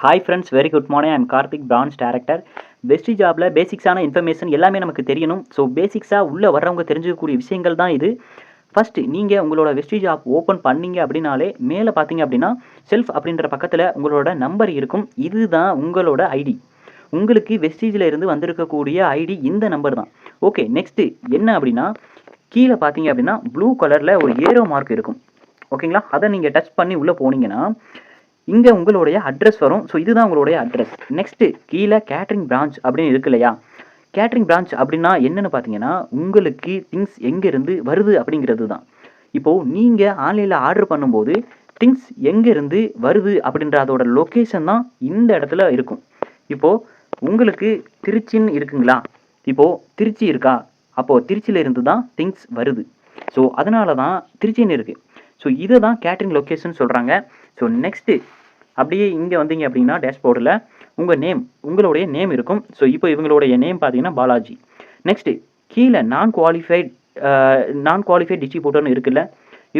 Hi friends, very good morning. I'm Karthik, branch director. Best ஜாப்ல பேசிக்ஸான information எல்லாமே நமக்கு தெரியணும். ஸோ பேசிக்ஸாக உள்ளே வர்றவங்க தெரிஞ்சுக்கக்கூடிய விஷயங்கள் தான் இது. ஃபஸ்ட்டு நீங்கள் உங்களோட வெஸ்டி ஜாப் ஓப்பன் பண்ணீங்க அப்படின்னாலே மேலே பார்த்தீங்க அப்படின்னா செல்ஃப் அப்படின்ற பக்கத்தில் உங்களோட நம்பர் இருக்கும். இதுதான் உங்களோட ஐடி. உங்களுக்கு வெஸ்டீஜில் இருந்து வந்திருக்கக்கூடிய ஐடி இந்த நம்பர் தான். ஓகே, நெக்ஸ்ட்டு என்ன அப்படின்னா கீழே பார்த்தீங்க அப்படின்னா ப்ளூ கலரில் ஒரு ஏரோ மார்க் இருக்கும். ஓகேங்களா, அதை நீங்கள் டச் பண்ணி உள்ளே போனீங்கன்னா இங்கே உங்களுடைய அட்ரஸ் வரும். ஸோ இதுதான் உங்களுடைய அட்ரஸ். நெக்ஸ்ட்டு கீழே கேட்ரிங் பிரான்ச் அப்படின்னு இருக்கு இல்லையா? கேட்ரிங் பிரான்ச் அப்படின்னா என்னென்னு பார்த்தீங்கன்னா உங்களுக்கு திங்ஸ் எங்கேருந்து வருது அப்படிங்கிறது தான். இப்போது நீங்கள் ஆன்லைனில் ஆர்டர் பண்ணும்போது திங்ஸ் எங்கேருந்து வருது அப்படின்ற அதோட லொக்கேஷன் தான் இந்த இடத்துல இருக்கும். இப்போது உங்களுக்கு திருச்சின்னு இருக்குங்களா? இப்போது திருச்சி இருக்கா? அப்போது திருச்சியில் இருந்து தான் திங்ஸ் வருது. ஸோ அதனால தான் திருச்சின்னு இருக்குது. ஸோ இதை தான் கேட்ரிங் லொக்கேஷன் சொல்கிறாங்க. ஸோ நெக்ஸ்ட்டு அப்படியே இங்கே வந்தீங்க அப்படின்னா டேஷ்போர்டில் உங்கள் நேம், உங்களுடைய நேம் இருக்கும். ஸோ இப்போ இவங்களுடைய நேம் பார்த்தீங்கன்னா பாலாஜி. நெக்ஸ்ட்டு கீழே நான் குவாலிஃபைட் டிஸ்ட்ரிபியூட்டர்னு இருக்குல்ல,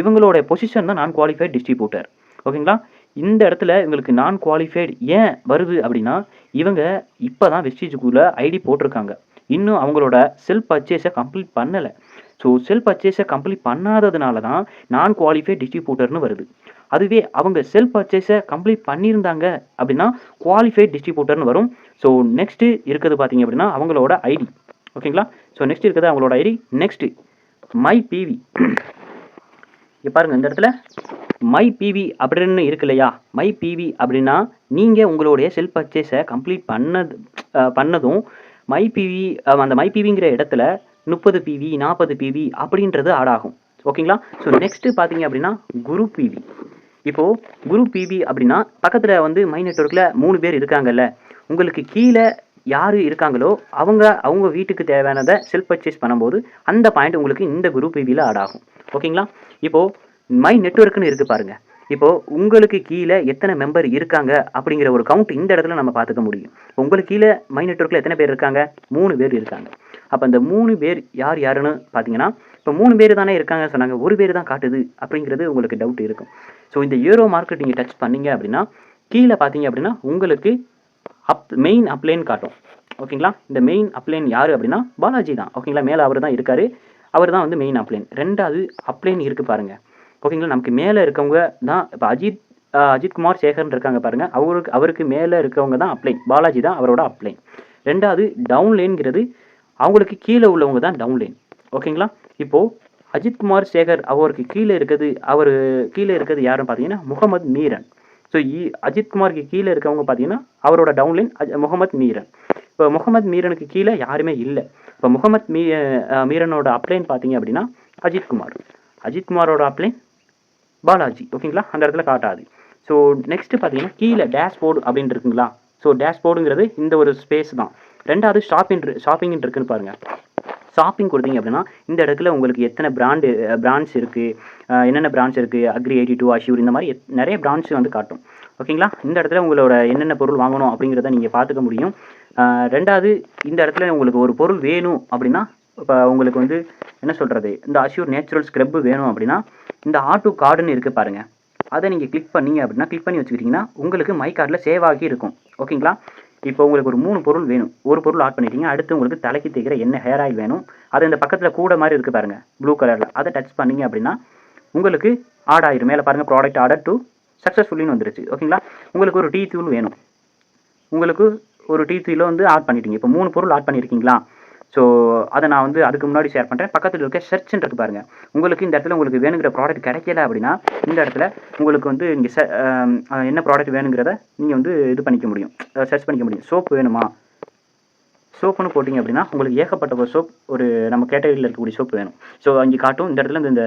இவங்களுடைய பொசிஷன் தான் நான் குவாலிஃபைட் டிஸ்ட்ரிபியூட்டர். ஓகேங்களா, இந்த இடத்துல இவங்களுக்கு நான் குவாலிஃபைடு ஏன் வருது அப்படின்னா இவங்க இப்போ தான் வெஸ்டீஜுக்குள்ளே ஐடி போட்டிருக்காங்க. இன்னும் அவங்களோட செல்ஃப் பர்ச்சேஸை கம்ப்ளீட் பண்ணலை. ஸோ செல்ஃப் பர்ச்சேஸை கம்ப்ளீட் பண்ணாததுனால தான் நான் குவாலிஃபைட் டிஸ்ட்ரிபியூட்டர்னு வருது. அதுவே அவங்க செல்ஃப் பர்ச்சேஸை கம்ப்ளீட் பண்ணியிருந்தாங்க அப்படின்னா குவாலிஃபைட் டிஸ்ட்ரிபியூட்டர்னு வரும். ஸோ நெக்ஸ்ட்டு இருக்கிறது பார்த்தீங்க அப்படின்னா அவங்களோட ஐடி. ஓகேங்களா, ஸோ நெக்ஸ்ட் இருக்கிறது அவங்களோட ஐடி. Next my PV. இங்கே பாருங்கள், இந்த இடத்துல மை பிவி அப்படின்னு இருக்கு இல்லையா? மை பிவி அப்படின்னா நீங்கள் உங்களுடைய செல்ஃப் பர்ச்சேஸை கம்ப்ளீட் பண்ணதும் மை பிவி, அந்த மை பிவிங்கிற இடத்துல 30 பிவி 40 பிவி அப்படின்றது ஆட் ஆகும். ஓகேங்களா, ஸோ நெக்ஸ்ட்டு பார்த்தீங்க அப்படின்னா குரூப் பிவி. இப்போது குரூப் பிவி அப்படின்னா பக்கத்தில் வந்து மை நெட்வொர்க்கில் 3 பேர் இருக்காங்கல்ல, உங்களுக்கு கீழே யார் இருக்காங்களோ அவங்க வீட்டுக்கு தேவையானதை செல்ஃப் பர்ச்சேஸ் பண்ணும்போது அந்த பாயிண்ட் உங்களுக்கு இந்த குரூப் பிவியில் ஆட் ஆகும். ஓகேங்களா, இப்போது மை நெட்வொர்க்குன்னு இருக்குது பாருங்கள். இப்போது உங்களுக்கு கீழே எத்தனை மெம்பர் இருக்காங்க அப்படிங்கிற ஒரு கவுண்ட் இந்த இடத்துல நம்ம பார்த்துக்க முடியும். உங்களுக்கு கீழே மை நெட்வொர்க்கில் எத்தனை பேர் இருக்காங்க? 3 பேர் இருக்காங்க. அப்போ இந்த 3 பேர் யாருன்னு பார்த்தீங்கன்னா இப்போ 3 பேர் தானே இருக்காங்க சொன்னாங்க, ஒரு பேர் தான் காட்டுது அப்படிங்கிறது உங்களுக்கு டவுட் இருக்கும். ஸோ இந்த ஏரோ மார்க்கெட் நீங்கள் டச் பண்ணீங்க அப்படின்னா கீழே பார்த்தீங்க அப்படின்னா உங்களுக்கு மெயின் அப்ளைன் காட்டும். ஓகேங்களா, இந்த மெயின் அப்ளைன் யார் அப்படின்னா பாலாஜி தான். ஓகேங்களா, மேலே அவர் தான் இருக்கார். அவர் தான் வந்து மெயின் அப்ளைன். ரெண்டாவது அப்ளைன் இருக்குது பாருங்கள். ஓகேங்களா, நமக்கு மேலே இருக்கவங்க தான் இப்போ அஜித்குமார் சேகர்னு இருக்காங்க பாருங்கள், அவருக்கு மேலே இருக்கவங்க தான் அப்ளைன். பாலாஜி தான் அவரோட அப்ளைன். ரெண்டாவது டவுன்லைன்கிறது அவங்களுக்கு கீழே உள்ளவங்க தான் டவுன்லைன். ஓகேங்களா, இப்போது அஜித்குமார் சேகர் அவருக்கு கீழே இருக்கிறது யாருன்னு பார்த்தீங்கன்னா முகமது மீரன். ஸோ அஜித்குமாருக்கு கீழே இருக்கவங்க பார்த்தீங்கன்னா அவரோட டவுன்லைன் முகமது மீரன். இப்போ முகமது மீரனுக்கு கீழே யாருமே இல்லை. இப்போ முகமது மீரனோட அப்ளைன் பார்த்தீங்க அப்படின்னா அஜித்குமாரோட அப்ளைன் பாலாஜி. ஓகேங்களா, அந்த இடத்துல காட்டாது. ஸோ நெக்ஸ்ட்டு பார்த்தீங்கன்னா கீழே டேஷ்போர்டு அப்படின்னு இருக்குங்களா? ஸோ டேஷ்போர்டுங்கிறது இந்த ஒரு ஸ்பேஸ் தான். ரெண்டாவது ஷாப்பிங் இருக்குன்னு பாருங்கள். ஷாப்பிங் கொடுத்தீங்க அப்படின்னா இந்த இடத்துல உங்களுக்கு எத்தனை பிராண்ட்ஸ் இருக்குது, என்னென்ன பிராண்ட்ஸ் இருக்குது, அக்ரி 82, அஷ்யூர், இந்த மாதிரி நிறைய பிராண்ட்ஸ் வந்து காட்டும். ஓகேங்களா, இந்த இடத்துல உங்களோட என்னென்ன பொருள் வாங்கணும் அப்படிங்கிறத நீங்கள் பார்த்துக்க முடியும். ரெண்டாவது இந்த இடத்துல உங்களுக்கு ஒரு பொருள் வேணும் அப்படின்னா இப்போ உங்களுக்கு வந்து என்ன சொல்கிறது, இந்த அஷ்யூர் நேச்சுரல் ஸ்க்ரப் வேணும் அப்படின்னா இந்த ஆட்டோ கார்டுன்னு இருக்குது பாருங்கள், அதை நீங்கள் கிளிக் பண்ணி வச்சுக்கிட்டிங்கன்னா உங்களுக்கு மை கார்டில் சேவ் ஆகி இருக்கும். ஓகேங்களா, இப்போ உங்களுக்கு ஒரு 3 பொருள் வேணும். ஒரு பொருள் ஆட் பண்ணிட்டீங்க. அடுத்து உங்களுக்கு தலைக்கு தேய்க்கிற என்ன ஹேர் ஆயில் வேணும், அது இந்த பக்கத்தில் கூட மாதிரி இருக்குது பாருங்கள் ப்ளூ கலரில், அதை டச் பண்ணிங்க அப்படின்னா உங்களுக்கு ஆட் ஆயிரும். மேலே பாருங்கள் ப்ராடக்ட் ஆர்டர் டு சக்ஸஸ்ஃபுல்லின்னு வந்துருச்சு. ஓகேங்களா, உங்களுக்கு ஒரு டீ தூள் வேணும். உங்களுக்கு ஒரு டீ தூளை வந்து ஆட் பண்ணிட்டீங்க. இப்போ 3 பொருள் ஆட் பண்ணியிருக்கீங்களா? ஸோ அதை நான் வந்து அதுக்கு முன்னாடி ஷேர் பண்ணுறேன். பக்கத்தில் இருக்க சர்ச்ன்னு இருக்கு பாருங்கள். உங்களுக்கு இந்த இடத்துல உங்களுக்கு வேணுங்கிற ப்ராடக்ட் கிடைக்கல அப்படின்னா இந்த இடத்துல உங்களுக்கு வந்து இங்கே என்ன ப்ராடக்ட் வேணுங்கிறத நீங்கள் வந்து இது பண்ணிக்க முடியும், சர்ச் பண்ணிக்க முடியும். சோப்பு வேணுமா, சோப்புன்னு போட்டிங்க அப்படின்னா உங்களுக்கு ஏகப்பட்ட ஒரு சோப், ஒரு நம்ம கேட்டகரியில் இருக்கக்கூடிய சோப்பு வேணும். ஸோ அங்கே காட்டும். இந்த இடத்துல இந்த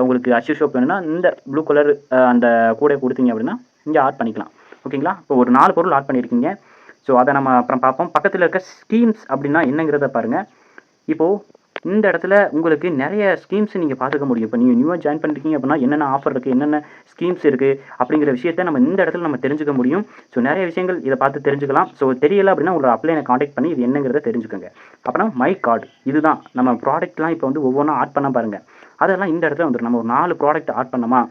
உங்களுக்கு அஷ்யூர் சோப் வேணும்னா இந்த ப்ளூ கலர் அந்த கூட கொடுத்தீங்க அப்படின்னா இங்கே ஆட் பண்ணிக்கலாம். ஓகேங்களா, இப்போ ஒரு 4 பொருள் ஆட் பண்ணியிருக்கீங்க. ஸோ அதை நம்ம அப்புறம் பார்ப்போம். பக்கத்தில் இருக்க ஸ்கீம்ஸ் அப்படின்னா என்னங்கிறத பாருங்கள். இப்போது இந்த இடத்துல உங்களுக்கு நிறைய ஸ்கீம்ஸ் நீங்கள் பார்த்துக்க முடியும். இப்போ நீங்கள் நியூவாக ஜாயின் பண்ணிருக்கீங்க அப்படின்னா என்னென்ன ஆஃபர் இருக்குது, என்னென்ன ஸ்கீம்ஸ் இருக்குது அப்படிங்கிற விஷயத்த நம்ம இந்த இடத்துல நம்ம தெரிஞ்சுக்க முடியும். ஸோ நிறைய விஷயங்கள் இதை பார்த்து தெரிஞ்சுக்கலாம். ஸோ தெரியலை அப்படின்னா உங்களோட அப்ளைனை காண்டாக்ட் பண்ணி இது என்னங்கிறத தெரிஞ்சுக்கோங்க. அப்புறம் மை கார்டு, இதுதான் நம்ம ப்ராடக்ட்லாம் இப்போ வந்து ஒவ்வொன்றா ஆட் பண்ண பாருங்கள். அதெல்லாம் இந்த இடத்துல வந்துடும். நம்ம ஒரு 4 ப்ராடக்ட் ஆட் பண்ணோமா,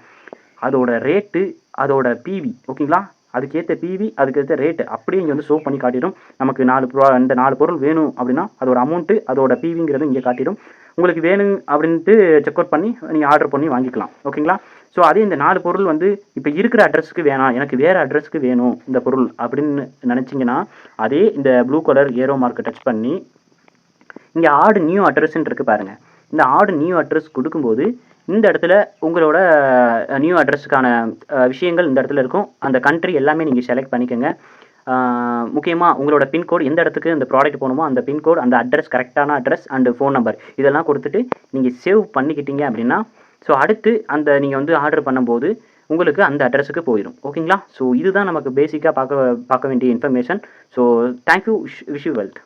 அதோட ரேட்டு, அதோட பிவி, ஓகேங்களா, அதுக்கேற்ற பிவி அதுக்கேற்ற ரேட்டு அப்படியே இங்கே வந்து ஷோ பண்ணி காட்டிடும். நமக்கு இந்த 4 பொருள் வேணும் அப்படின்னா அதோட அமௌண்ட்டு அதோட பிவிங்கிறது இங்கே காட்டிடும். உங்களுக்கு வேணும் அப்படின்ட்டு செக் அவுட் பண்ணி நீங்கள் ஆர்டர் பண்ணி வாங்கிக்கலாம். ஓகேங்களா? ஸோ அதே இந்த 4 பொருள் வந்து இப்போ இருக்கிற அட்ரஸ்க்கு வேணாம், எனக்கு வேறு அட்ரஸ்க்கு வேணும் இந்த பொருள் அப்படின்னு நினச்சிங்கன்னா, அதே இந்த ப்ளூ கலர் ஏரோ மார்க்கை டச் பண்ணி இங்கே ஆட் நியூ அட்ரஸ்ன்னு இருக்குது பாருங்கள். இந்த ஆட் நியூ அட்ரஸ் கொடுக்கும்போது இந்த இடத்துல உங்களோட நியூ அட்ரஸுக்கான விஷயங்கள் இந்த இடத்துல இருக்கும். அந்த கண்ட்ரி எல்லாமே நீங்கள் செலக்ட் பண்ணிக்கோங்க. முக்கியமாக உங்களோட பின்கோடு எந்த இடத்துக்கு இந்த ப்ராடக்ட் போகணுமோ அந்த பின்கோடு, அந்த அட்ரஸ், கரெக்டான அட்ரஸ் அண்டு ஃபோன் நம்பர் இதெல்லாம் கொடுத்துட்டு நீங்கள் சேவ் பண்ணிக்கிட்டீங்க அப்படின்னா, ஸோ அடுத்து அந்த நீங்கள் வந்து ஆர்டர் பண்ணும்போது உங்களுக்கு அந்த அட்ரஸுக்கு போயிடும். ஓகேங்களா? ஸோ இதுதான் நமக்கு பேசிக்காக பார்க்க வேண்டிய information. So thank you, wish you wealth.